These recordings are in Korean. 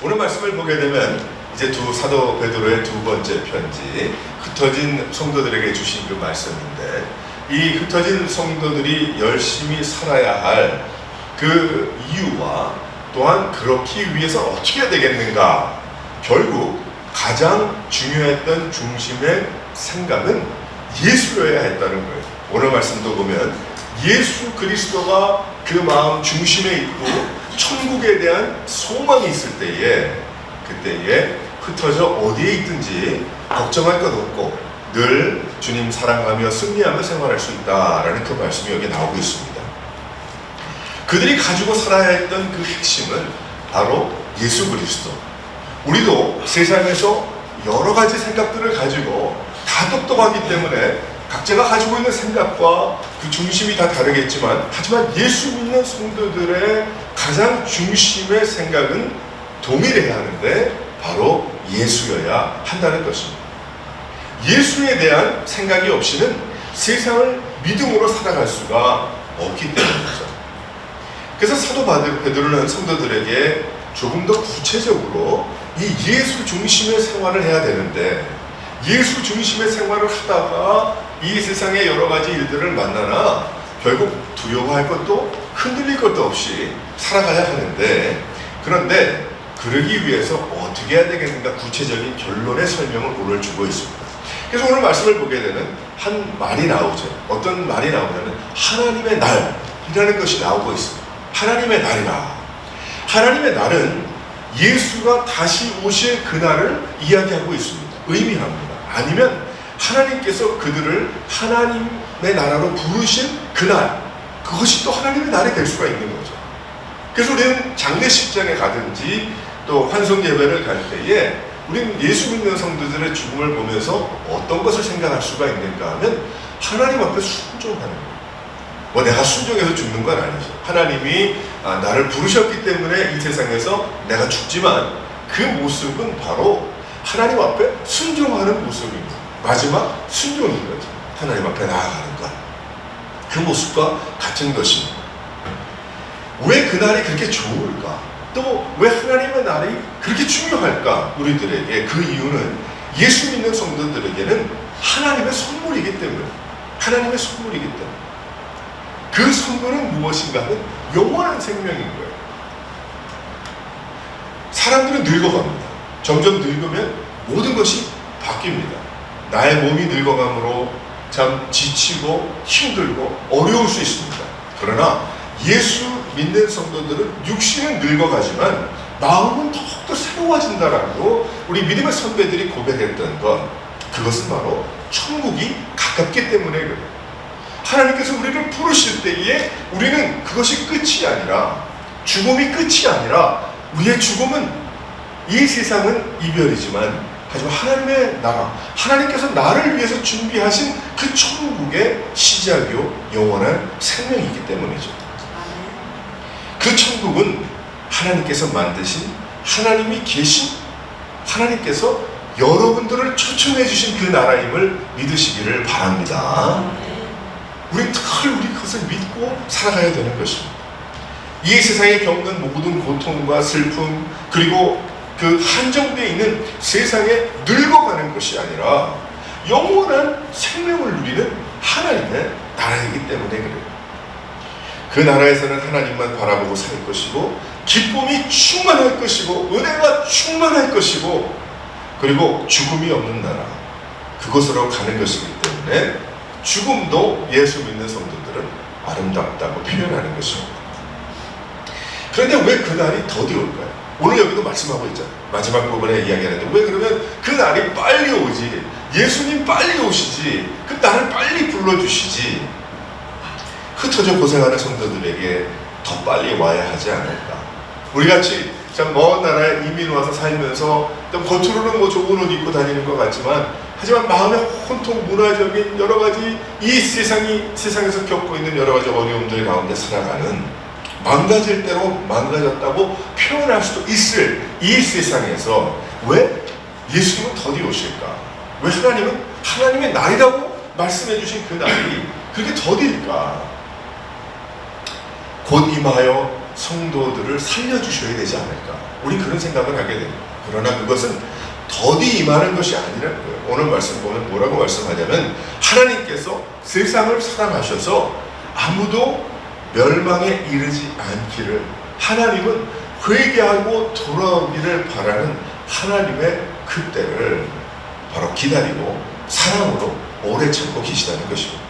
오늘 말씀을 보게 되면 이제 사도 베드로의 두 번째 편지, 흩어진 성도들에게 주신 그 말씀인데, 이 흩어진 성도들이 열심히 살아야 할 그 이유와 또한 그렇기 위해서 어떻게 해야 되겠는가, 결국 가장 중요했던 중심의 생각은 예수여야 했다는 거예요. 오늘 말씀도 보면 예수 그리스도가 그 마음 중심에 있고 천국에 대한 소망이 있을 때에, 그때에 흩어져 어디에 있든지 걱정할 것 없고 늘 주님 사랑하며 승리하며 생활할 수 있다라는 그 말씀이 여기 나오고 있습니다. 그들이 가지고 살아야 했던 그 핵심은 바로 예수 그리스도. 우리도 세상에서 여러 가지 생각들을 가지고 다 똑똑하기 때문에 각자가 가지고 있는 생각과 그 중심이 다 다르겠지만, 하지만 예수 믿는 성도들의 가장 중심의 생각은 동일해야 하는데 바로 예수여야 한다는 것입니다. 예수에 대한 생각이 없이는 세상을 믿음으로 살아갈 수가 없기 때문이죠. 그래서 사도 베드로는 성도들에게 조금 더 구체적으로 이 예수 중심의 생활을 해야 되는데, 예수 중심의 생활을 하다가 이 세상의 여러 가지 일들을 만나나 결국 두려워할 것도 흔들릴 것도 없이 살아가야 하는데, 그런데 그러기 위해서 어떻게 해야 되겠는가 구체적인 결론의 설명을 오늘 주고 있습니다. 그래서 오늘 말씀을 보게 되는 한 말이 나오죠. 어떤 말이 나오냐면 하나님의 날이라는 것이 나오고 있습니다. 하나님의 날이라. 하나님의 날은 예수가 다시 오실 그날을 이야기하고 있습니다. 의미합니다. 아니면 하나님께서 그들을 하나님의 나라로 부르신 그날, 그것이 또 하나님의 날이 될 수가 있는 거죠. 그래서 우리는 장례식장에 가든지 또 환송 예배를 갈 때에 우리는 예수 믿는 성도들의 죽음을 보면서 어떤 것을 생각할 수가 있는가 하면 하나님 앞에 순종하는 거예요. 내가 순종해서 죽는 건 아니죠. 하나님이 나를 부르셨기 때문에 이 세상에서 내가 죽지만 그 모습은 바로 하나님 앞에 순종하는 모습입니다. 마지막 순종인 거죠. 하나님 앞에 나아가는 것. 그 모습과 같은 것입니다. 왜 그날이 그렇게 좋을까? 또 왜 하나님의 날이 그렇게 중요할까? 우리들에게 그 이유는 예수 믿는 성도들에게는 하나님의 선물이기 때문에, 하나님의 선물이기 때문에. 그 선물은 무엇인가 하면 영원한 생명인 거예요. 사람들은 늙어갑니다. 점점 늙으면 모든 것이 바뀝니다. 나의 몸이 늙어감으로 참 지치고 힘들고 어려울 수 있습니다. 그러나 예수 믿는 성도들은 육신은 늙어가지만 마음은 더욱더 새로워진다라고 우리 믿음의 선배들이 고백했던 것, 그것은 바로 천국이 가깝기 때문에 그래요. 하나님께서 우리를 부르실 때에 우리는 그것이 끝이 아니라, 죽음이 끝이 아니라, 우리의 죽음은 이 세상은 이별이지만 하지만 하나님의 나라, 하나님께서 나를 위해서 준비하신 그 천국의 시작이요 영원한 생명이기 때문이죠. 그 천국은 하나님께서 만드신, 하나님이 계신, 하나님께서 여러분들을 초청해 주신 그 나라임을 믿으시기를 바랍니다. 우리는 늘 우리 그것을 믿고 살아가야 되는 것입니다. 이 세상에 겪는 모든 고통과 슬픔, 그리고 그 한정되어 있는 세상에 늙어가는 것이 아니라 영원한 생명을 누리는 하나님의 나라이기 때문에 그래요. 그 나라에서는 하나님만 바라보고 살 것이고, 기쁨이 충만할 것이고, 은혜가 충만할 것이고, 그리고 죽음이 없는 나라, 그곳으로 가는 것이기 때문에 죽음도 예수 믿는 성도들은 아름답다고 표현하는 것입니다. 그런데 왜 그날이 더디 올까요? 오늘 여기도 말씀하고 있잖아요. 마지막 부분에 이야기하는데 왜 그러면 그 날이 빨리 오지, 예수님 빨리 오시지, 그 날을 빨리 불러주시지, 흩어져 고생하는 성도들에게 더 빨리 와야 하지 않을까? 우리같이 참 먼 나라에 이민 와서 살면서 또 겉으로는 좋은 옷 입고 다니는 것 같지만, 하지만 마음에 혼통 문화적인 여러 가지 이 세상에서 겪고 있는 여러 가지 어려움들 가운데 살아가는, 망가질 대로 망가졌다고 표현할 수도 있을 이 세상에서 왜 예수님은 더디 오실까? 왜 하나님은 하나님의 날이라고 말씀해 주신 그 날이 그렇게 더디일까? 곧 임하여 성도들을 살려주셔야 되지 않을까. 우리 그런 생각을 하게 됩니다. 그러나 그것은 더디 임하는 것이 아니라는 거예요. 오늘 말씀 보면 뭐라고 말씀하냐면 하나님께서 세상을 사랑하셔서 아무도 멸망에 이르지 않기를, 하나님은 회개하고 돌아오기를 바라는 하나님의 그 때를 바로 기다리고 사랑으로 오래 참고 계시다는 것입니다.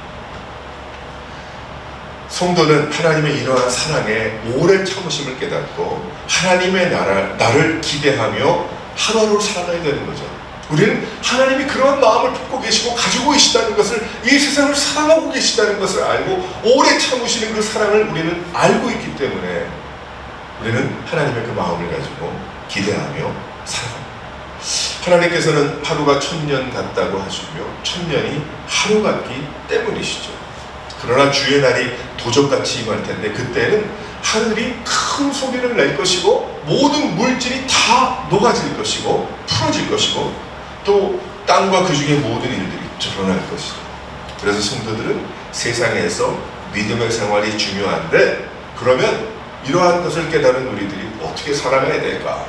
성도는 하나님의 이러한 사랑에 오래 참으심을 깨닫고 하나님의 나를 기대하며 하루하루 살아가야 되는 거죠. 우리는 하나님이 그런 마음을 품고 계시고 가지고 계시다는 것을, 이 세상을 사랑하고 계시다는 것을 알고 오래 참으시는 그 사랑을 우리는 알고 있기 때문에 우리는 하나님의 그 마음을 가지고 기대하며 살아갑니다. 하나님께서는 하루가 1000년 같다고 하시며 1000년이 하루 같기 때문이시죠. 그러나 주의 날이 도적같이 임할 텐데 그때는 하늘이 큰 소리를 낼 것이고 모든 물질이 다 녹아질 것이고 풀어질 것이고 또 땅과 그 중에 모든 일들이 드러날 것이죠. 그래서 성도들은 세상에서 믿음의 생활이 중요한데, 그러면 이러한 것을 깨달은 우리들이 어떻게 살아가야 될까?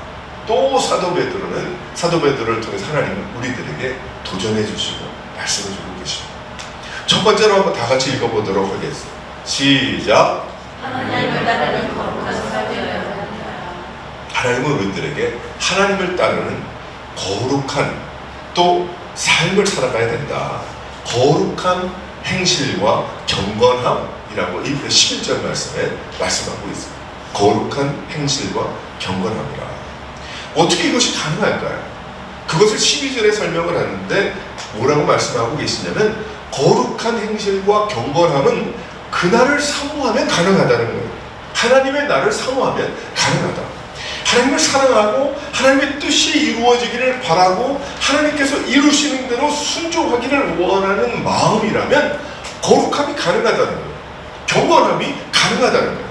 또 사도 베드로를 통해서 하나님은 우리들에게 도전해 주시고 말씀해 주고 계십니다. 첫 번째로 한번 다 같이 읽어보도록 하겠습니다. 시작. 하나님을 따르는 거룩한 삶이어야 합니다. 하나님은 우리들에게 하나님을 따르는 거룩한 또 삶을 살아가야 된다. 거룩한 행실과 경건함이라고 이 11절 말씀에 말씀하고 있습니다. 거룩한 행실과 경건함이라. 어떻게 이것이 가능할까요? 그것을 12절에 설명을 하는데 뭐라고 말씀하고 계시냐면, 거룩한 행실과 경건함은 그날을 사모하면 가능하다는 거예요. 하나님의 나를 사모하면 가능하다. 하나님을 사랑하고 하나님의 뜻이 이루어지기를 바라고 하나님께서 이루시는 대로 순종하기를 원하는 마음이라면 거룩함이 가능하다는 거예요. 경건함이 가능하다는 거예요.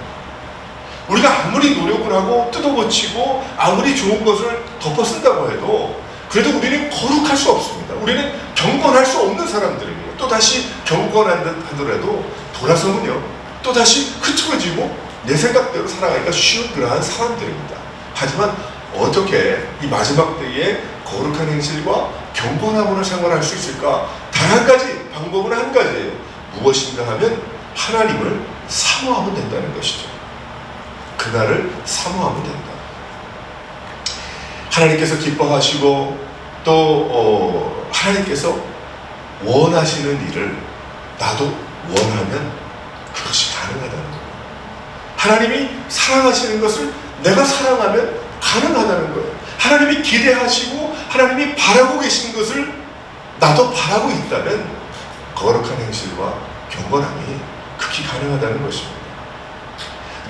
우리가 아무리 노력을 하고 뜯어고치고 아무리 좋은 것을 덮어쓴다고 해도 그래도 우리는 거룩할 수 없습니다. 우리는 경건할 수 없는 사람들입니다. 또다시 경건한 듯 하더라도 돌아서면요 또다시 흐트러지고 내 생각대로 살아가기가 쉬운 그러한 사람들입니다. 하지만 어떻게 이 마지막 때에 거룩한 행실과 경건함으로 생활할 수 있을까? 단 한 가지, 방법은 한 가지예요. 무엇인가 하면 하나님을 사모하면 된다는 것이죠. 그날을 사모하면 된다. 하나님께서 기뻐하시고 또 하나님께서 원하시는 일을 나도 원하면 그것이 가능하다는 거예요. 하나님이 사랑하시는 것을 내가 사랑하면 가능하다는 거예요. 하나님이 기대하시고 하나님이 바라고 계신 것을 나도 바라고 있다면 거룩한 행실과 경건함이 극히 가능하다는 것입니다.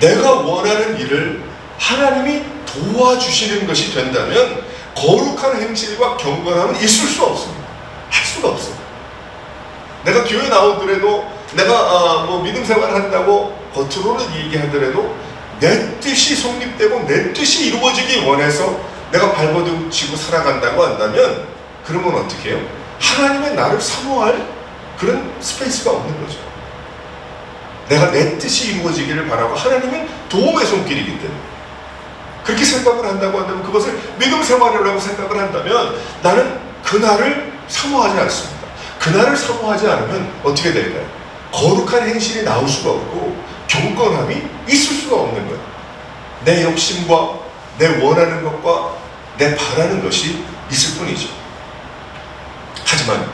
내가 원하는 일을 하나님이 도와주시는 것이 된다면 거룩한 행실과 경건함은 있을 수 없습니다. 할 수가 없습니다. 내가 교회 나오더라도 내가 믿음 생활을 한다고 겉으로는 얘기하더라도 내 뜻이 성립되고 내 뜻이 이루어지기 원해서 내가 발버둥 치고 살아간다고 한다면 그러면 어떻게 해요? 하나님의 나를 사모할 그런 스페이스가 없는 거죠. 내가 내 뜻이 이루어지기를 바라고 하나님은 도움의 손길이기 때문에 그렇게 생각을 한다고 한다면, 그것을 믿음 생활이라고 생각을 한다면 나는 그날을 사모하지 않습니다. 그날을 사모하지 않으면 어떻게 될까요? 거룩한 행실이 나올 수가 없고 경건함이 있을 수가 없는 거예요. 내 욕심과 내 원하는 것과 내 바라는 것이 있을 뿐이죠. 하지만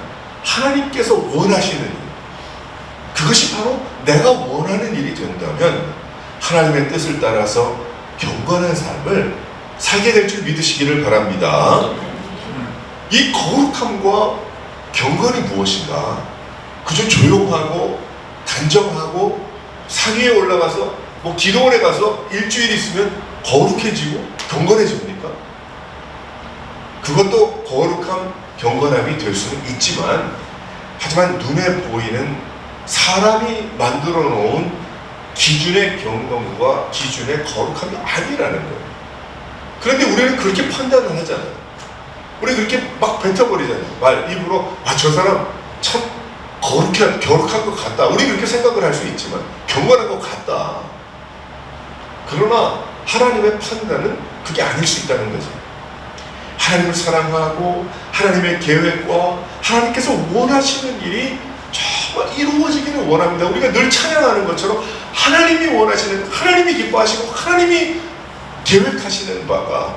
하나님께서 원하시는 일, 그것이 바로 내가 원하는 일이 된다면 하나님의 뜻을 따라서 경건한 삶을 살게 될 줄 믿으시기를 바랍니다. 이 거룩함과 경건이 무엇인가? 그저 조용하고 단정하고 산 위에 올라가서 기도원에 가서 일주일 있으면 거룩해지고 경건해집니까? 그것도 거룩함, 경건함이 될 수는 있지만, 하지만 눈에 보이는 사람이 만들어 놓은 기준의 경건과 기준의 거룩함이 아니라는 거예요. 그런데 우리는 그렇게 판단을 하잖아요. 우리 그렇게 막 뱉어버리잖아요. 말 입으로 저 사람 참 겨룩한 것 같다. 우리 그렇게 생각을 할 수 있지만 경건한 것 같다. 그러나 하나님의 판단은 그게 아닐 수 있다는 거죠. 하나님을 사랑하고 하나님의 계획과 하나님께서 원하시는 일이 정말 이루어지기를 원합니다. 우리가 늘 찬양하는 것처럼 하나님이 원하시는, 하나님이 기뻐하시고 하나님이 계획하시는 바가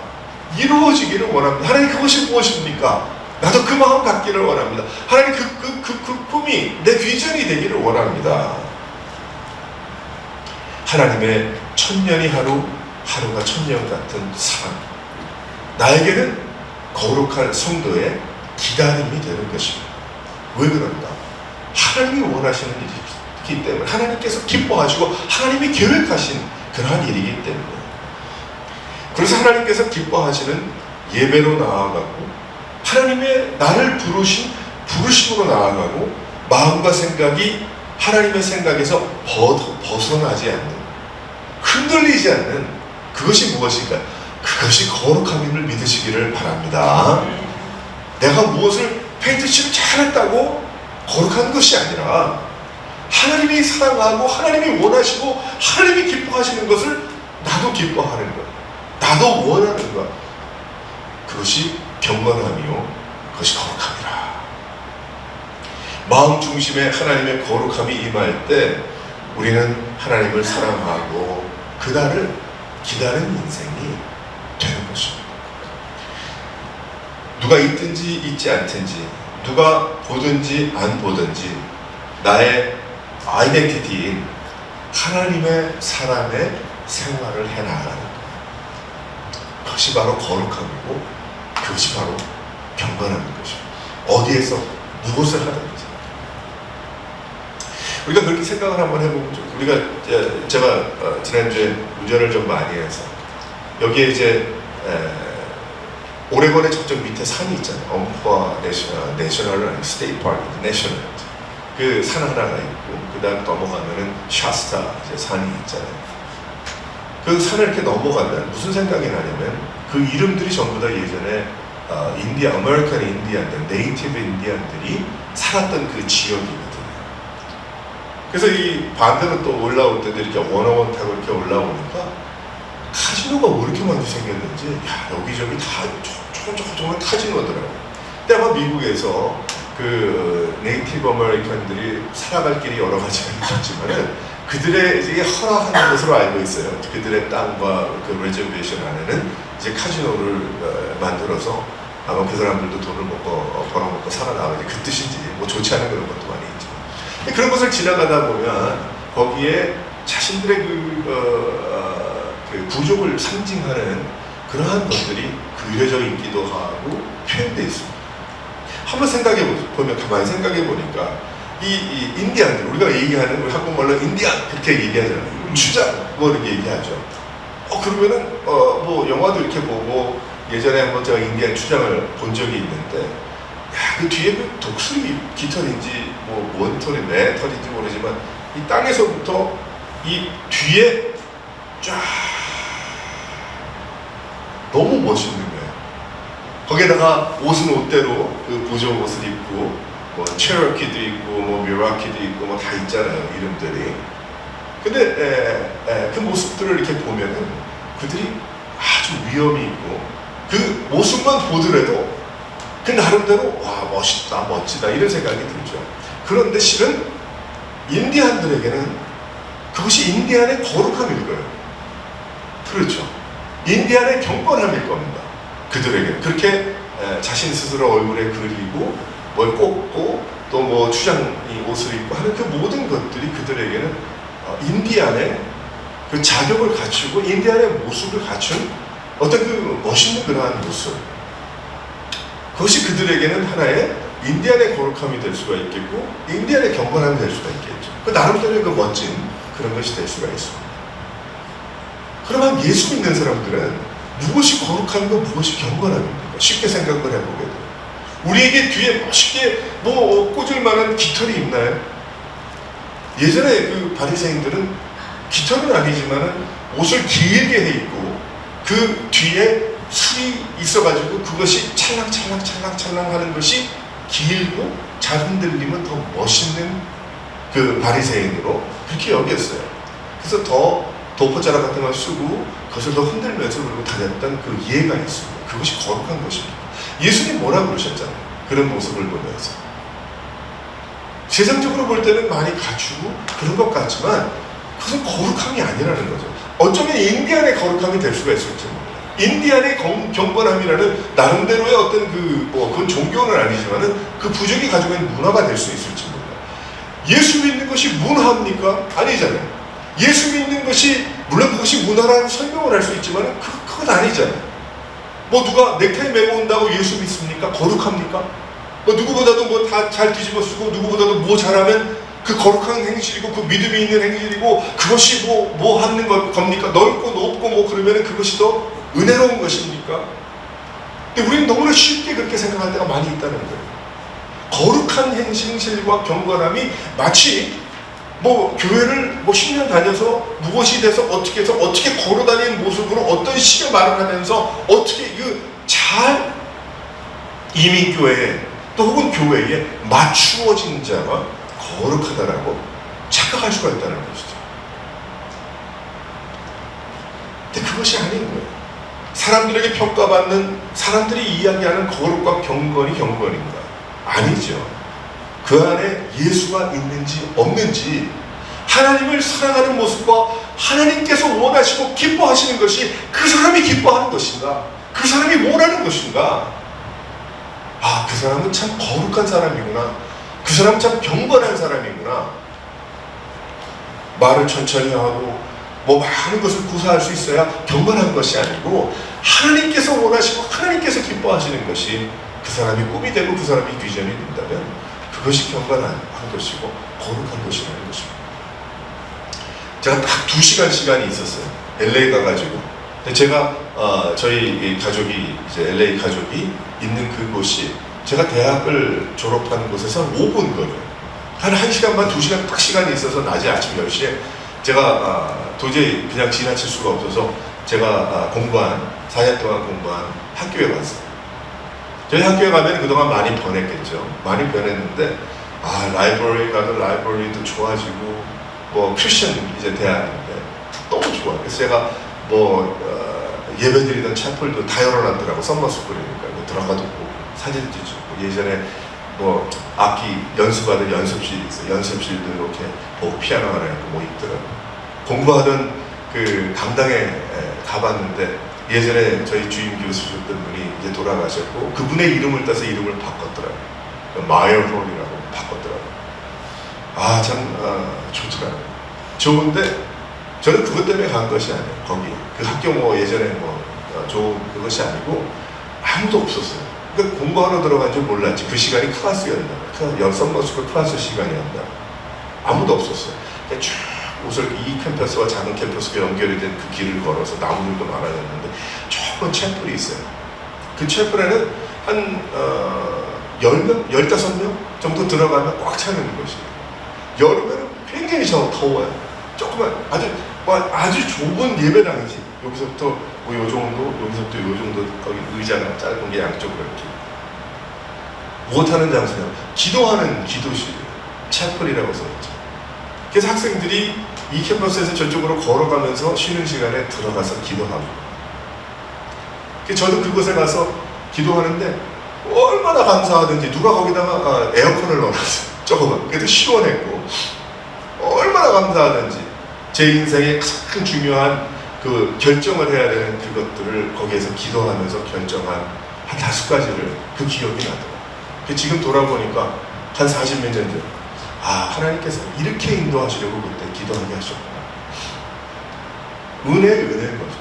이루어지기를 원합니다. 하나님 그것이 무엇입니까? 나도 그 마음 갖기를 원합니다. 하나님 그 꿈이 내 비전이 되기를 원합니다. 하나님의 천년이 하루가 천년 같은 사랑, 나에게는 거룩한 성도의 기다림이 되는 것입니다. 왜 그런가? 하나님이 원하시는 일이기 때문에, 하나님께서 기뻐하시고 하나님이 계획하신 그러한 일이기 때문에. 그래서 하나님께서 기뻐하시는 예배로 나아가고 하나님의 나를 부르심으로 나아가고 마음과 생각이 하나님의 생각에서 벗어나지 않는, 흔들리지 않는 그것이 무엇인가? 그것이 거룩함임을 믿으시기를 바랍니다. 내가 무엇을 페인트칠을 잘했다고 거룩한 것이 아니라 하나님이 사랑하고 하나님이 원하시고 하나님이 기뻐하시는 것을 나도 기뻐하는 것, 나도 원하는 것, 그것이 경건함이요 그것이 거룩함이라. 마음 중심에 하나님의 거룩함이 임할 때 우리는 하나님을 사랑하고 그날을 기다리는 인생이 되는 것입니다. 누가 있든지 있지 않든지, 누가 보든지 안 보든지 나의 아이덴티티인 하나님의 사람의 생활을 해나가는 것, 그것이 바로 거룩함이고 그것이 바로 경건함인 것입니다. 어디에서 무엇을 하든지 우리가 그렇게 생각을 한번 해보면 좀, 우리가 제가 지난주에 운전을 좀 많이 해서 여기에 이제 오레곤의 저쪽 밑에 산이 있잖아요. 엄포아 내셔널 스테이트 파크, 내셔널 그 산 하나가 있고 그 다음 넘어가면은 샤스타 이제 산이 있잖아요. 그 산을 이렇게 넘어가면 무슨 생각이 나냐면 그 이름들이 전부 다 예전에 아메리칸 인디안들, 네이티브 인디안들이 살았던 그 지역이거든요. 그래서 이 반대로 또 올라올 때도 이렇게 원어원 타고 이렇게 올라오니까 카지노가 왜 이렇게 많이 생겼는지, 야, 여기저기 다 정말 카지노더라고요. 근데 아마 미국에서 그 네이티브 아메리칸들이 살아갈 길이 여러 가지가 있겠지만은 그들의 이제 허락하는 것으로 알고 있어요. 그들의 땅과 그 레저베이션 안에는 이제 카지노를 만들어서 아마 그 사람들도 돈을 벌어먹고 살아나가지, 그 뜻인지 뭐 좋지 않은 그런 것도 많이 있죠. 그런 것을 지나가다 보면 거기에 자신들의 그 부족을 상징하는 그러한 것들이 그려져 있기도 하고 표현되어 있습니다. 한번 생각해 보면, 가만히 생각해 보니까 이 인디안들, 우리가 얘기하는, 우리 한국말로 인디안 그렇게 얘기하잖아요. 추장 뭐 이렇게 얘기하죠. 그러면은 뭐 영화도 이렇게 보고 예전에 한번 제가 인디안 추장을 본 적이 있는데, 야, 그 뒤에 그 독수리 깃털인지 뭐 뭔 털이 내 털인지 모르지만 이 땅에서부터 이 뒤에 쫙 너무 멋있는 거예요. 거기에다가 옷은 옷대로 그 부족 옷을 입고 뭐 체러키도 있고 뭐 미라키도 있고 뭐 다 있잖아요, 이름들이. 근데 그 모습들을 이렇게 보면은 그들이 아주 위엄이 있고 그 모습만 보더라도 그 나름대로 와, 멋있다, 멋지다 이런 생각이 들죠. 그런데 실은 인디안들에게는 그것이 인디안의 거룩함일 거예요. 그렇죠. 인디안의 경건함일 겁니다. 그들에게 그렇게 자신 스스로 얼굴에 그리고 뭘 꽂고 또 뭐 추장이 옷을 입고 하는 그 모든 것들이 그들에게는 인디안의 그 자격을 갖추고 인디안의 모습을 갖춘 어떤 그 멋있는 그러한 모습, 그것이 그들에게는 하나의 인디안의 거룩함이 될 수가 있겠고 인디안의 경건함이 될 수가 있겠죠. 그 나름대로의 그 멋진 그런 것이 될 수가 있습니다. 그러면 예수 믿는 사람들은 무엇이 거룩함이고 무엇이 경건함입니까? 쉽게 생각을 해보게 돼요. 우리에게 뒤에 멋있게 뭐 꽂을 만한 깃털이 있나요? 예전에 그 바리새인들은 깃털은 아니지만은 옷을 길게 해 입고 그 뒤에 술이 있어가지고 그것이 찰랑찰랑 하는 것이 길고 잘 흔들리면 더 멋있는 그 바리새인으로 그렇게 여겼어요. 그래서 더 도포자락 같은 걸 쓰고 그것을 더 흔들면서 그러고 다녔던 그 이해가 있습니다. 그것이 거룩한 것입니다. 예수님 뭐라 그러셨잖아요. 그런 모습을 보면서. 세상적으로 볼 때는 많이 갖추고 그런 것 같지만 그것은 거룩함이 아니라는 거죠. 어쩌면 인디안의 거룩함이 될 수가 있을지 몰라요. 인디안의 경건함이라는 나름대로의 어떤 그건 종교는 아니지만은 그 부족이 가지고 있는 문화가 될 수 있을지 몰라요. 예수 믿는 것이 문화입니까? 아니잖아요. 예수 믿는 것이, 물론 그것이 문화라고 설명을 할 수 있지만은 그건 아니잖아요. 뭐 누가 넥타이 메고 온다고 예수 믿습니까? 거룩합니까? 뭐 누구보다도 뭐 다 잘 뒤집어 쓰고 누구보다도 뭐 잘하면 그 거룩한 행실이고 그 믿음이 있는 행실이고 그것이 뭐 하는 겁니까? 넓고 높고 뭐 그러면은 그것이 더 은혜로운 것입니까? 근데 우리는 너무나 쉽게 그렇게 생각할 때가 많이 있다는 거예요. 거룩한 행실과 경건함이 마치 뭐 교회를 뭐 10년 다녀서 무엇이 돼서 어떻게 해서 어떻게 걸어다니는 모습으로 어떤 식의 말을 하면서 어떻게 잘 이민교회에 또 혹은 교회에 맞추어진 자가 거룩하다라고 착각할 수가 있다는 것이죠. 근데 그것이 아닌 거예요. 사람들에게 평가받는, 사람들이 이야기하는 거룩과 경건인가? 아니죠. 그 안에 예수가 있는지 없는지, 하나님을 사랑하는 모습과 하나님께서 원하시고 기뻐하시는 것이 그 사람이 기뻐하는 것인가? 그 사람이 원하는 것인가? 아, 그 사람은 참 거룩한 사람이구나. 그 사람은 참 경건한 사람이구나. 말을 천천히 하고 뭐 많은 것을 구사할 수 있어야 경건한 것이 아니고 하나님께서 원하시고 하나님께서 기뻐하시는 것이 그 사람이 꿈이 되고 그 사람이 비전이 된다면 그것이 경건한 것이고 거룩한 것이라는 것입니다. 제가 딱 2시간 시간이 있었어요. LA 가가지고. 제가 저희 가족이 이제 LA 가족이 있는 그곳이 제가 대학을 졸업한 곳에서 5분 거리예요. 한 1시간 반 2시간 딱 시간이 있어서 낮에 아침 10시에 제가 도저히 그냥 지나칠 수가 없어서 제가 4년 동안 공부한 학교에 갔어요. 저희 학교에 가면 그동안 많이 변했겠죠. 많이 변했는데 라이브러리 가도 라이브러리도 좋아지고 뭐 크리스천 이제 대학인데 너무 좋아요. 그래서 제가 예배드리던 채플도 다 열어놨더라고. 썸머스쿨이니까 들어가도 보고 사진도 찍고 예전에 뭐 악기 연습하던 연습실이 있어요. 연습실도 이렇게 보고 피아노 하나 있고 뭐 있더라고. 공부하던 그 강당에 가봤는데 예전에 저희 주임 교수셨던 분이 이제 돌아가셨고 그분의 이름을 따서 이름을 바꿨더라고요. 마이어 홀이라고 바꿨더라고요. 참 좋더라고요. 좋은데 저는 그것 때문에 간 것이 아니에요. 거기 그 학교 예전에 좋은 그것이 아니고 아무도 없었어요. 그러니까 공부하러 들어간 줄 몰랐지. 그 시간이 클래스였나, 썸머스쿨 클래스 시간이었나. 아무도 없었어요. 쭉 옷을 이 캠퍼스와 작은 캠퍼스가 연결이 된 그 길을 걸어서 나무들도 많아졌는데 조금 채플이 있어요. 그 채플에는 한 10명, 15명 정도 들어가면 꽉 차는 것이에요. 여름에는 굉장히 더워요. 조그만 아주 좁은 예배당이지. 여기서부터 요 정도, 여기서부터 요 정도, 거기 의자가 짧은 게 양쪽으로 이렇게. 무엇하는 장소냐? 기도하는 기도실, 채플이라고 써있죠. 그래서 학생들이 이 캠퍼스에서 저쪽으로 걸어가면서 쉬는 시간에 들어가서 기도하고. 저도 그곳에 가서 기도하는데 얼마나 감사하든지 누가 거기다가 에어컨을 넣어놨어요. 조금만. 그래도 시원했고 얼마나 감사하든지 제 인생에 가장 중요한 그 결정을 해야 되는 그것들을 거기에서 기도하면서 결정한 한 5가지를 그 기억이 나더라고요. 지금 돌아보니까 한 40몇 년 전 하나님께서 이렇게 인도하시려고 그때 기도하게 하셨구나. 은혜인 거죠.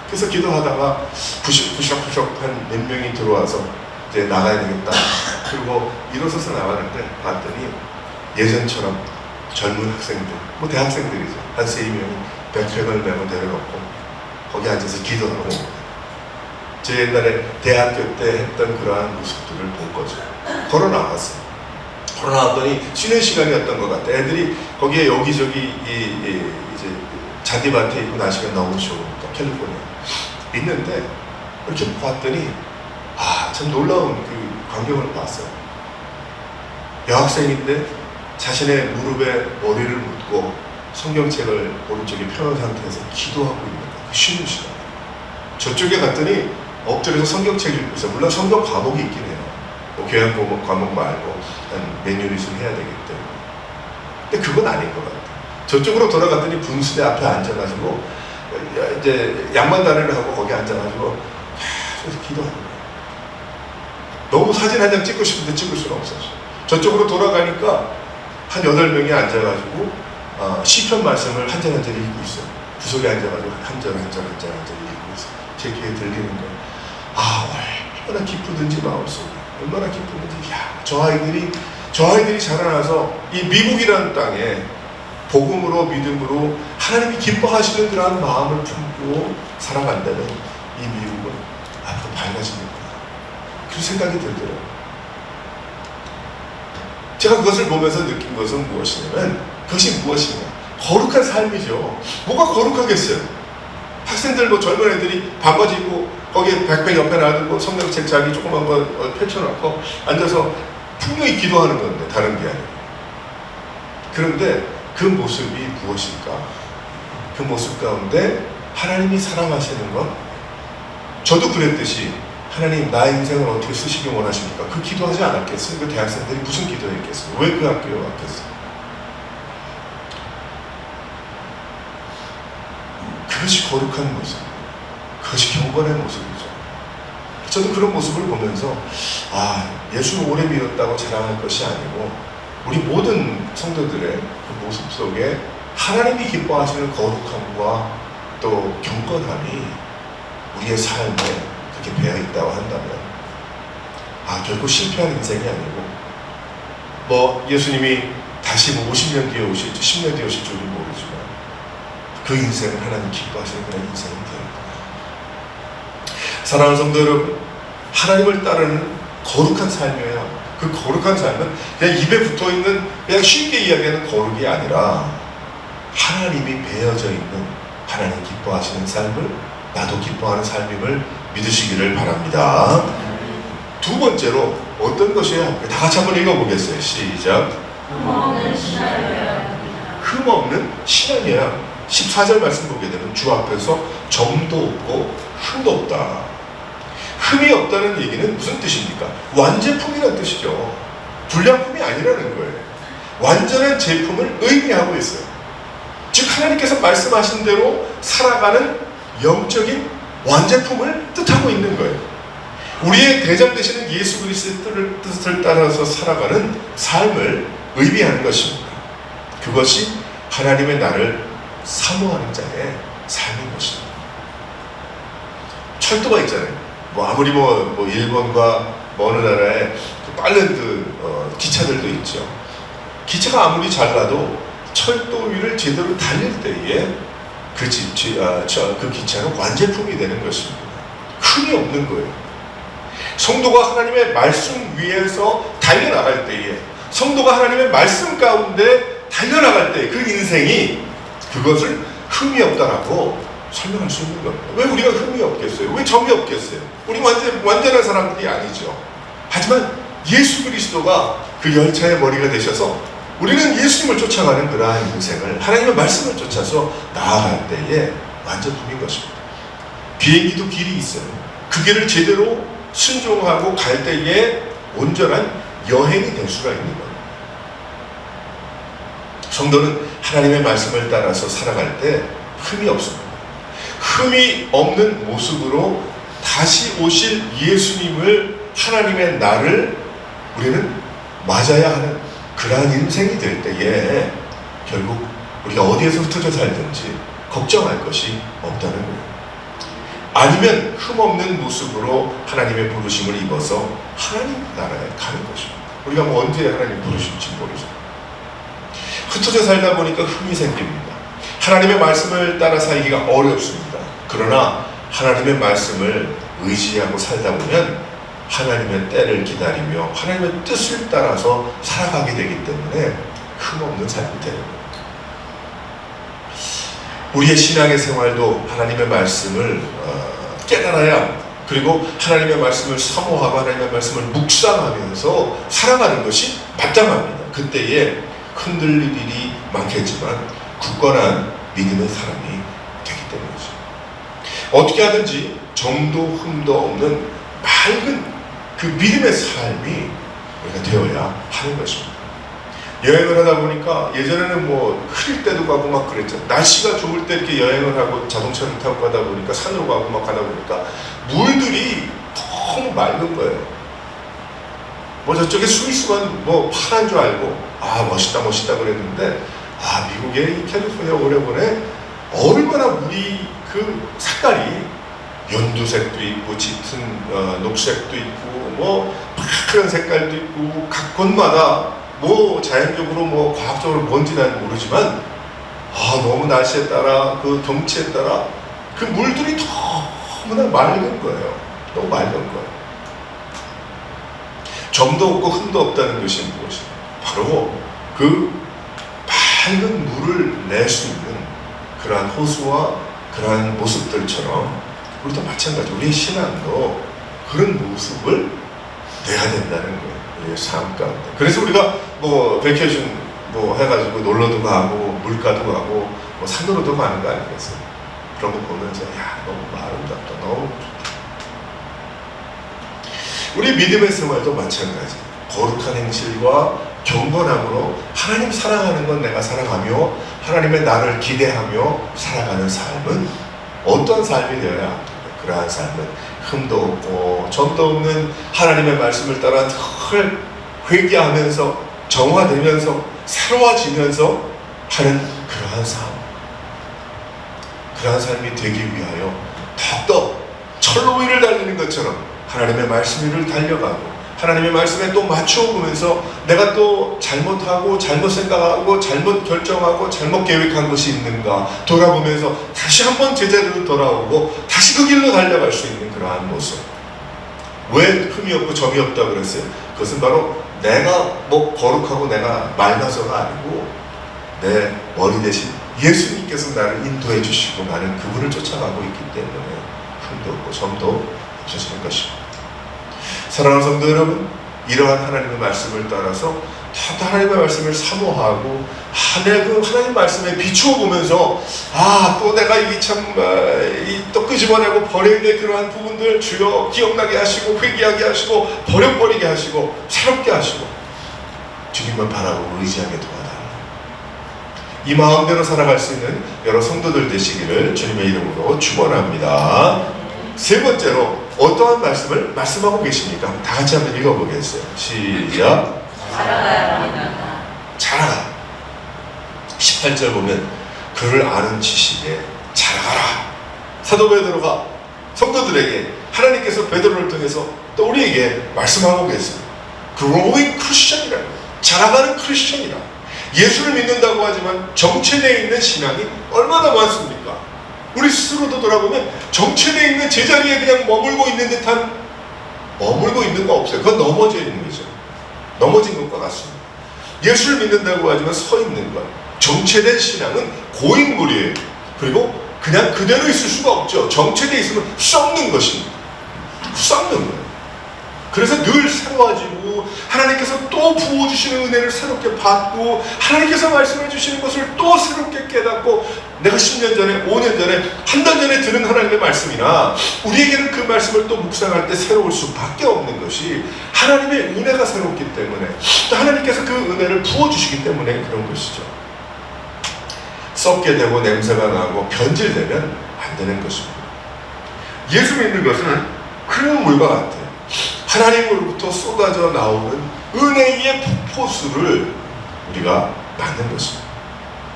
그래서 기도하다가 부셔부셔 한 몇 명이 들어와서 이제 나가야 되겠다. 그리고 일어서서 나왔는데 봤더니 예전처럼 젊은 학생들, 대학생들이죠. 한 3명이 백팩을 메고 내려놓고 거기 앉아서 기도하고 제 옛날에 대학교 때 했던 그러한 모습들을 본 거죠. 걸어 나왔어요. 걸어 나왔더니 쉬는 시간이었던 것 같아. 애들이 거기에 여기저기 이제 잔디밭에 있고 날씨가 너무 좋으니까 캘리포니아 있는데 이렇게 봤더니 참 놀라운 그 광경을 봤어요. 여학생인데 자신의 무릎에 머리를 묻고 성경책을 오른쪽에 펴놓은 상태에서 기도하고 있는 거예요. 쉬는 시간. 저쪽에 갔더니 엎드려서 성경책 읽고 있어요. 물론 성경 과목이 있긴 해요. 뭐 교양 과목 말고 한 몇 유닛을 해야 되기 때문에. 근데 그건 아닌 것 같아요. 저쪽으로 돌아갔더니 분수대 앞에 앉아가지고 이제 양반다리를 하고 거기 앉아가지고 계속 기도하는 거예요. 너무 사진 한 장 찍고 싶은데 찍을 수가 없었어요. 저쪽으로 돌아가니까 한 8명이 앉아가지고 시편 말씀을 한 절 한 절 읽고 있어요. 구석에 앉아가지고 한 절 한 절 읽고 있어요. 제 귀에 들리는 거예요. 아, 얼마나 기쁘든지 마음속에. 얼마나 기쁘든지. 야, 저 아이들이 자라나서 이 미국이라는 땅에 복음으로 믿음으로 하나님이 기뻐하시는 그러한 마음을 품고 살아간다면 이 미국은 앞으로 밝아지겠구나. 그 생각이 들더라고요. 제가 그것을 보면서 느낀 것은 무엇이냐면 그것이 무엇인가? 거룩한 삶이죠. 뭐가 거룩하겠어요? 학생들 뭐 젊은 애들이 반바지 입고 거기에 백팩 옆에 놔두고 성경책 자기 조그만 거 펼쳐놓고 앉아서 분명히 기도하는 건데 다른 게 아니에요. 그런데 그 모습이 무엇일까? 그 모습 가운데 하나님이 사랑하시는 것, 저도 그랬듯이 하나님 나의 인생을 어떻게 쓰시기 원하십니까? 그 기도하지 않았겠어요? 그 대학생들이 무슨 기도했겠어요? 왜 그 학교에 왔겠어요? 그것이 거룩한 모습, 그것이 경건의 모습이죠. 저도 그런 모습을 보면서 예수를 오래 믿었다고 자랑할 것이 아니고 우리 모든 성도들의 그 모습 속에 하나님이 기뻐하시는 거룩함과 또 경건함이 우리의 삶에 그렇게 배어 있다고 한다면 결코 실패한 인생이 아니고 뭐 예수님이 다시 50년 뒤에 오실지 10년 뒤에 오실지 우리는 모르지만 그 인생은 하나님 기뻐하시는 그런 인생이 되었다. 사랑하는 성도 여러분, 하나님을 따르는 거룩한 삶이에요. 그 거룩한 삶은 그냥 입에 붙어있는 그냥 쉽게 이야기하는 거룩이 아니라 하나님이 배어져 있는 하나님 기뻐하시는 삶을 나도 기뻐하는 삶임을 믿으시기를 바랍니다. 두 번째로 어떤 것이에요? 다 같이 한번 읽어보겠어요. 시작. 흠없는 신앙이라. 흠없는 신앙이야. 14절 말씀 보게 되면 주 앞에서 점도 없고 흠도 없다. 흠이 없다는 얘기는 무슨 뜻입니까? 완제품이라는 뜻이죠. 불량품이 아니라는 거예요. 완전한 제품을 의미하고 있어요. 즉 하나님께서 말씀하신 대로 살아가는 영적인 완제품을 뜻하고 있는 거예요. 우리의 대장 되시는 예수 그리스도의 뜻을 따라서 살아가는 삶을 의미하는 것입니다. 그것이 하나님의 나를 사모하는 자의 삶인 것입니다. 철도가 있잖아요. 아무리 일본과 어느 나라에 빠른 기차들도 있죠. 기차가 아무리 잘 나도 철도 위를 제대로 달릴 때에 그 기차는 완제품이 되는 것입니다. 흠이 없는 거예요. 성도가 하나님의 말씀 위에서 달려나갈 때에, 성도가 하나님의 말씀 가운데 달려나갈 때 그 인생이 그것을 흠이 없다라고 설명할 수 있는 겁니다. 왜 우리가 흠이 없겠어요? 왜 점이 없겠어요? 우리 완전한 사람들이 아니죠. 하지만 예수 그리스도가 그 열차의 머리가 되셔서 우리는 예수님을 쫓아가는 그러한 인생을 하나님의 말씀을 쫓아서 나아갈 때에 완전품인 것입니다. 비행기도 길이 있어요. 그 길을 제대로 순종하고 갈 때에 온전한 여행이 될 수가 있는 거예요. 성도는 하나님의 말씀을 따라서 살아갈 때 흠이 없습니다. 흠이 없는 모습으로 다시 오실 예수님을, 하나님의 나를 우리는 맞아야 하는 그러한 인생이 될 때에 결국 우리가 어디에서 흩어져 살든지 걱정할 것이 없다는 거예요. 아니면 흠없는 모습으로 하나님의 부르심을 입어서 하나님 나라에 가는 것입니다. 우리가 언제 하나님 부르실지 모르죠. 흩어져 살다 보니까 흠이 생깁니다. 하나님의 말씀을 따라 살기가 어렵습니다. 그러나 하나님의 말씀을 의지하고 살다 보면 하나님의 때를 기다리며 하나님의 뜻을 따라서 살아가게 되기 때문에 흠없는 삶이 되는 겁니다. 우리의 신앙의 생활도 하나님의 말씀을 깨달아야, 그리고 하나님의 말씀을 사모하고 하나님의 말씀을 묵상하면서 살아가는 것이 마땅합니다. 그때에 흔들릴 일이 많겠지만 굳건한 믿음의 사람이 되기 때문이죠. 어떻게 하든지 점도 흠도 없는 맑은 그 믿음의 삶이 우리가 되어야 하는 것입니다. 여행을 하다 보니까 예전에는 뭐 흐릴 때도 가고 막 그랬잖아요. 날씨가 좋을 때 이렇게 여행을 하고 자동차를 타고 가다 보니까 산으로 가고 막 가다 보니까 물들이 너무 맑은 거예요. 뭐 저쪽에 스위스만 뭐 파란 줄 알고 멋있다 그랬는데 미국의 이 캘리포니아 오레곤에 얼마나 물이 그 색깔이 연두색도 있고 짙은 녹색도 있고 뭐 파란 색깔도 있고 각 곳마다 뭐 자연적으로 뭐 과학적으로 뭔지 난 모르지만 너무 날씨에 따라 그 경치에 따라 그 물들이 너무나 맑은 거예요. 너무 맑은 거예요. 점도 없고 흠도 없다는 것이 무엇이냐? 바로 그 맑은 물을 낼 수 있는 그러한 호수와 그러한 모습들처럼 우리도 마찬가지. 우리의 신앙도 그런 모습을 내야 된다는 거예요. 우리의 삶 가운데. 그래서 우리가 뭐 베케이션 뭐 해가지고 놀러도 가고 물가도 가고 뭐 산으로도 가는 거 아니겠어요? 그런 거 보면서 너무 아름답다, 너무 좋다. 우리 믿음의 생활도 마찬가지. 거룩한 행실과 경건함으로 하나님 사랑하는 건 내가 사랑하며 하나님의 나를 기대하며 살아가는 삶은 어떤 삶이 되어야 합니까? 그러한 삶은 흠도 없고 점도 없는 하나님의 말씀을 따라 늘 회개하면서 정화되면서 새로워지면서 하는 그러한 삶. 그러한 삶이 되기 위하여 더욱더 철로 위를 달리는 것처럼 하나님의 말씀 위를 달려가고 하나님의 말씀에 또 맞추어 보면서 내가 또 잘못하고 잘못 생각하고 잘못 결정하고 잘못 계획한 것이 있는가 돌아보면서 다시 한번 제자리로 돌아오고 다시 그 길로 달려갈 수 있는 그러한 모습. 왜 흠이 없고 점이 없다고 그랬어요? 그것은 바로 내가 뭐 거룩하고 내가 맑아서가 아니고 내 머리 대신 예수님께서 나를 인도해 주시고 나는 그분을 쫓아가고 있기 때문에 흠도 없고 점도 없어지는 것입니다. 사랑하는 성도 여러분, 이러한 하나님의 말씀을 따라서 더 하나님의 말씀을 사모하고 그 하나님 말씀에 비추어 보면서 또 내가 또 끄집어내고 버려야 될 그러한 부분들 주여 기억나게 하시고 회개하게 하시고 버려버리게 하시고 새롭게 하시고 주님만 바라고 의지하게 도와달라고 이 마음대로 살아갈 수 있는 여러 성도들 되시기를 주님의 이름으로 축원합니다. 세 번째로 어떠한 말씀을 말씀하고 계십니까? 다 같이 한번 읽어보겠어요. 시작. 자라가야 합니다. 자라가. 18절 보면 그를 아는 지식에 자라가라. 사도 베드로가 성도들에게 하나님께서 베드로를 통해서 또 우리에게 말씀하고 계세요. Growing Christian이라. 자라가는 크리스천이라. 예수를 믿는다고 하지만 정체되어 있는 신앙이 얼마나 많습니까? 우리 스스로도 돌아보면 정체되어 있는 제자리에 그냥 머물고 있는 듯한 머물고 있는 거 없어요. 그건 넘어져 있는 거죠. 넘어진 것과 같습니다. 예수를 믿는다고 하지만 서 있는 것. 정체된 신앙은 고인물이에요. 그리고 그냥 그대로 있을 수가 없죠. 정체되어 있으면 썩는 것입니다. 썩는 거예요. 그래서 늘 새로워지고 하나님께서 또 부어주시는 은혜를 새롭게 받고 하나님께서 말씀해 주시는 것을 또 새롭게 깨닫고 내가 10년 전에 5년 전에 한 달 전에 들은 하나님의 말씀이나 우리에게는 그 말씀을 또 묵상할 때 새로울 수밖에 없는 것이 하나님의 은혜가 새롭기 때문에 또 하나님께서 그 은혜를 부어주시기 때문에 그런 것이죠. 썩게 되고 냄새가 나고 변질되면 안 되는 것입니다. 예수 믿는 것은 그런 물과 같아요. 하나님으로부터 쏟아져 나오는 은혜의 폭포수를 우리가 맞는 것입니다.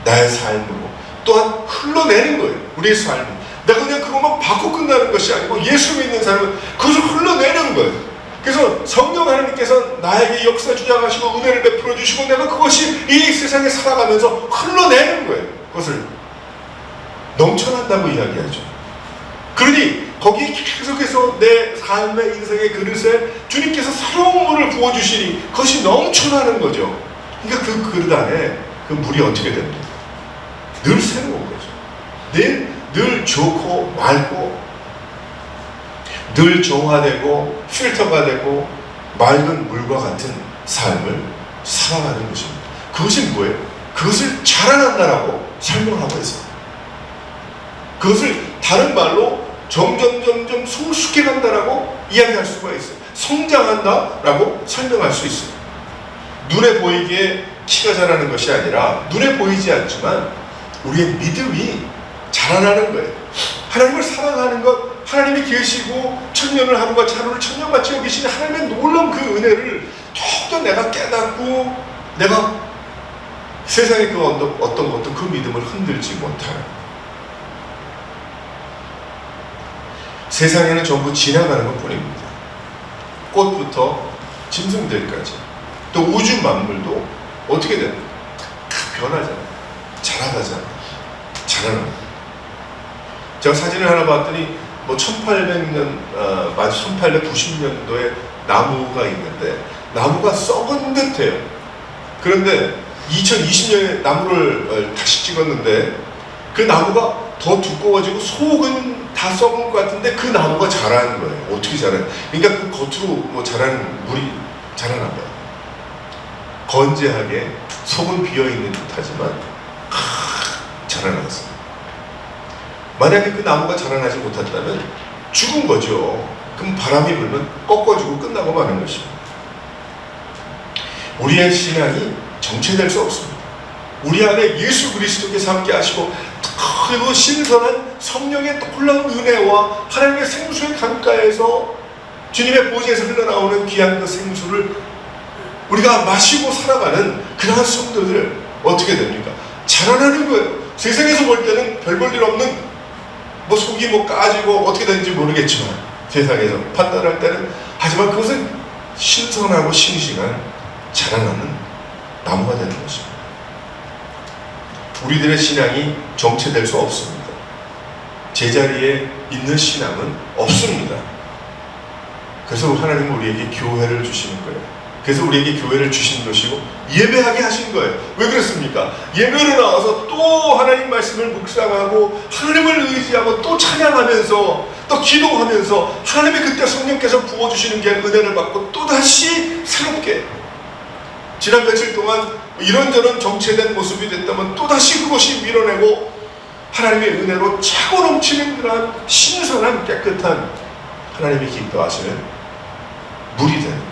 나의 삶으로 또한 흘러내는 거예요. 우리의 삶을. 내가 그냥 그것만 받고 끝나는 것이 아니고 예수 믿는 사람은 그것을 흘러내는 거예요. 그래서 성령 하나님께서 나에게 역사 주장하시고 은혜를 베풀어 주시고 내가 그것이 이 세상에 살아가면서 흘러내는 거예요. 그것을 넘쳐난다고 이야기하죠. 그러니 거기에 계속해서 내 삶의 인생의 그릇에 주님께서 새로운 물을 부어주시니 그것이 넘쳐나는 거죠. 그러니까 그 그릇 안에 그 물이 어떻게 됩니까? 늘 새로운 거죠. 늘 좋고 맑고 늘 정화되고 필터가 되고 맑은 물과 같은 삶을 살아가는 것입니다. 그것이 뭐예요? 그것을 자라난다라고 설명하고 있어요. 그것을 다른 말로 점점 성숙해 간다라고 이야기할 수가 있어요. 성장한다라고 설명할 수 있어요. 눈에 보이기에 키가 자라는 것이 아니라 눈에 보이지 않지만 우리의 믿음이 자라나는 거예요. 하나님을 사랑하는 것, 하나님이 계시고 천년을 하루가 하루를 천년같이 여기시는 하나님의 놀라운 그 은혜를 더욱더 내가 깨닫고 내가 세상의 그 어떤 것도 그 믿음을 흔들지 못하는, 세상에는 전부 지나가는 것 뿐입니다. 꽃부터 짐승들까지 또 우주 만물도 어떻게 됩니까? 다 변하잖아요. 자라가잖아요. 자라는. 제가 사진을 하나 봤더니 뭐 1800년, 1890년도에 나무가 있는데 나무가 썩은 듯해요. 그런데 2020년에 나무를 다시 찍었는데 그 나무가 더 두꺼워지고 속은 다 썩은 것 같은데 그 나무가 자라는 거예요. 어떻게 자라요? 그러니까 그 겉으로 뭐 자라는 물이 자라나 봐요. 건재하게 속은 비어있는 듯하지만 자라나갔어요. 만약에 그 나무가 자라나지 못했다면 죽은 거죠. 그럼 바람이 불면 꺾어지고 끝나고 마는 것입니다. 우리의 신앙이 정체될 수 없습니다. 우리 안에 예수 그리스도께서 함께 하시고 그리고 신선한 성령의 놀라운 은혜와 하나님의 생수의 강가에서 주님의 보좌에서 흘러나오는 귀한 그 생수를 우리가 마시고 살아가는 그러한 성도들 어떻게 됩니까? 자라나는 거예요. 세상에서 볼 때는 별 볼 일 없는 뭐 속이 뭐 까지고 어떻게 되는지 모르겠지만 세상에서 판단할 때는, 하지만 그것은 신선하고 싱싱한 자라나는 나무가 되는 것입니다. 우리들의 신앙이 정체될 수 없습니다. 제자리에 있는 신앙은 없습니다. 그래서 하나님은 우리에게 교회를 주시는 거예요. 그래서 우리에게 교회를 주신 것이고 예배하게 하신 거예요. 왜 그렇습니까? 예배로 나와서 또 하나님 말씀을 묵상하고 하나님을 의지하고 또 찬양하면서 또 기도하면서 하나님의 그때 성령께서 부어주시는 게 은혜를 받고 또다시 새롭게, 지난 며칠 동안 이런저런 정체된 모습이 됐다면 또다시 그것이 밀어내고 하나님의 은혜로 차고 넘치는 그러한 신선한 깨끗한 하나님이 기뻐하시는 물이 되는,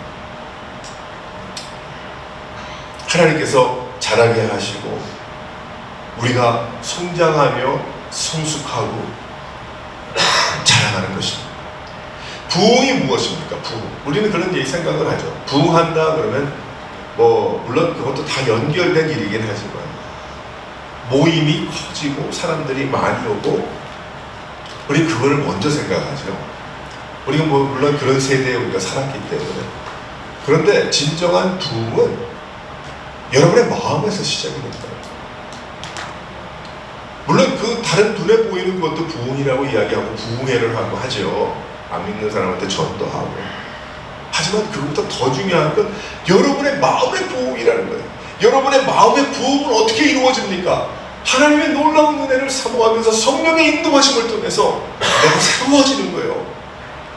하나님께서 자라게 하시고 우리가 성장하며 성숙하고 자라가는 것입니다. 부흥이 무엇입니까? 부흥. 우리는 그런 생각을 하죠. 부흥한다 그러면 뭐 물론 그것도 다 연결된 일이긴 하지만 모임이 커지고 사람들이 많이 오고 우리 그거를 먼저 생각하죠. 우리가 뭐 물론 그런 세대에 우리가 살았기 때문에. 그런데 진정한 부흥은 여러분의 마음에서 시작이 됩니다. 물론 그 다른 눈에 보이는 것도 부흥이라고 이야기하고 부흥회를 하고 하죠. 안 믿는 사람한테 전도하고. 하지만 그것보다 더 중요한 건 여러분의 마음의 부흥이라는 거예요. 여러분의 마음의 부흥은 어떻게 이루어집니까? 하나님의 놀라운 은혜를 사모하면서 성령의 인도하심을 통해서 내가 새로워지는 거예요.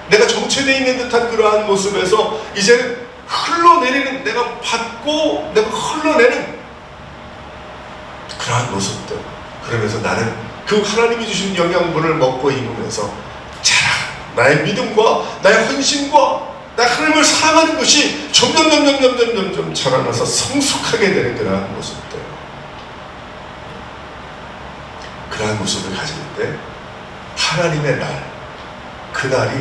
내가 정체되어 있는 듯한 그러한 모습에서 이제는 흘러내리는, 내가 받고 내가 흘러내는 그러한 모습들. 그러면서 나는 그 하나님이 주신 영양분을 먹고 입으면서 자라, 나의 믿음과 나의 헌신과 나 하나님을 사랑하는 것이 점점 자라나서 성숙하게 되는 그러한 모습들. 그러한 모습을 가질 때 하나님의 날, 그날이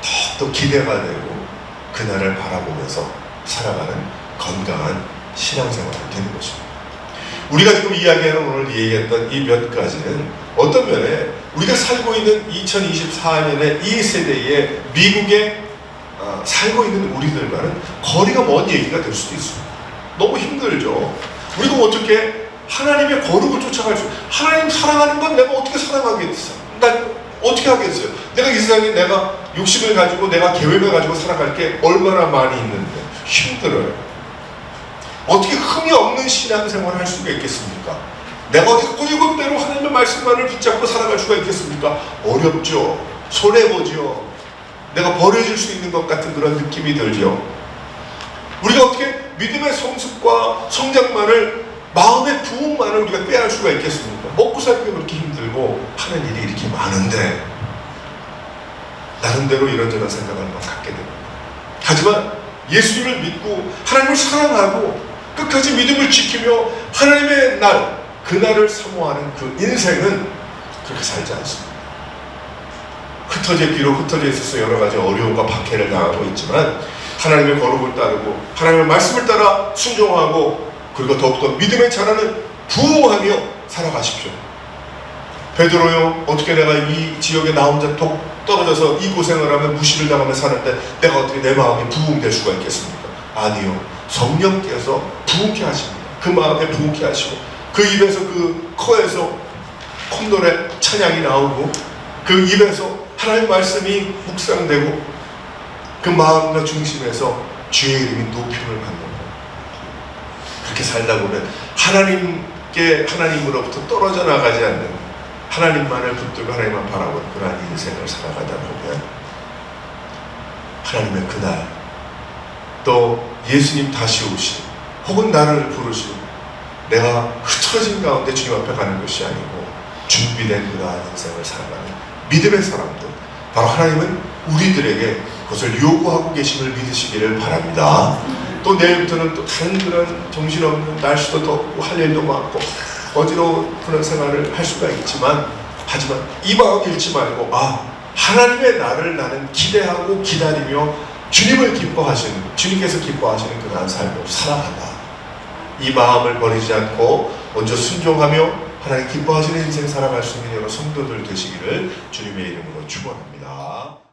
더욱더 기대가 되고 그날을 바라보면서 살아가는 건강한 신앙생활이 되는 것입니다. 우리가 지금 이야기하는 오늘 얘기했던 이 몇 가지는 어떤 면에 우리가 살고 있는 2024년의 이 세대의 미국에 살고 있는 우리들과는 거리가 먼 얘기가 될 수도 있습니다. 너무 힘들죠. 우리가 어떻게 하나님의 거룩을 쫓아갈 수, 하나님 사랑하는 건 내가 어떻게 사랑하겠어? 난 어떻게 하겠어요? 내가 이 세상에 내가 욕심을 가지고 내가 계획을 가지고 살아갈 게 얼마나 많이 있는데 힘들어요. 어떻게 흠이 없는 신앙생활을 할 수가 있겠습니까? 내가 어떻게 꿀금대로 하나님의 말씀만을 붙잡고 살아갈 수가 있겠습니까? 어렵죠. 손해보죠. 내가 버려질 수 있는 것 같은 그런 느낌이 들죠. 우리가 어떻게 믿음의 성숙과 성장만을 마음의 부흥만을 우리가 꾀할 수가 있겠습니까? 먹고 살기가 그렇게 힘들고 하는 일이 이렇게 많은데 나름대로 이런저런 생각을 막 갖게 됩니다. 하지만 예수님을 믿고 하나님을 사랑하고 끝까지 믿음을 지키며 하나님의 날, 그날을 사모하는 그 인생은 그렇게 살지 않습니다. 비록 흩어져 있어서 여러 가지 어려움과 박해를 당하고 있지만 하나님의 거룩을 따르고 하나님의 말씀을 따라 순종하고 그리고 더욱더 믿음의 자라는 부흥하며 살아가십시오. 베드로요, 어떻게 내가 이 지역에 나 혼자 독 떨어져서 이 고생을 하며 무시를 당하며 사는데 내가 어떻게 내 마음이 부흥될 수가 있겠습니까? 아니요. 성령께서 부흥케 하십니다. 그 마음에 부흥케 하시고 그 입에서 그 코에서 콧노래 찬양이 나오고 그 입에서 하나님의 말씀이 묵상되고 그 마음과 중심에서 주의 이름이 높임을 받는 것. 그렇게 살다 보면 하나님으로부터 떨어져 나가지 않는 하나님만을 붙들고 하나님만 바라보는 그러한 인생을 살아가다 보면 하나님의 그날 또 예수님 다시 오시 혹은 나를 부르시고 내가 흩어진 가운데 주님 앞에 가는 것이 아니고 준비된 그러한 인생을 살아가는 믿음의 사람들, 바로 하나님은 우리들에게 그것을 요구하고 계심을 믿으시기를 바랍니다. 또 내일부터는 또 다른 그런 정신없는 날씨도 덥고 할 일도 많고 어지러운 그런 생활을 할 수가 있지만 하지만 이 마음 잃지 말고 하나님의 날을 나는 기대하고 기다리며 주님께서 기뻐하시는 그러한 삶을 살아간다. 이 마음을 버리지 않고 먼저 순종하며 하나님 기뻐하시는 인생 살아갈 수 있는 여러 성도들 되시기를 주님의 이름으로 축원합니다.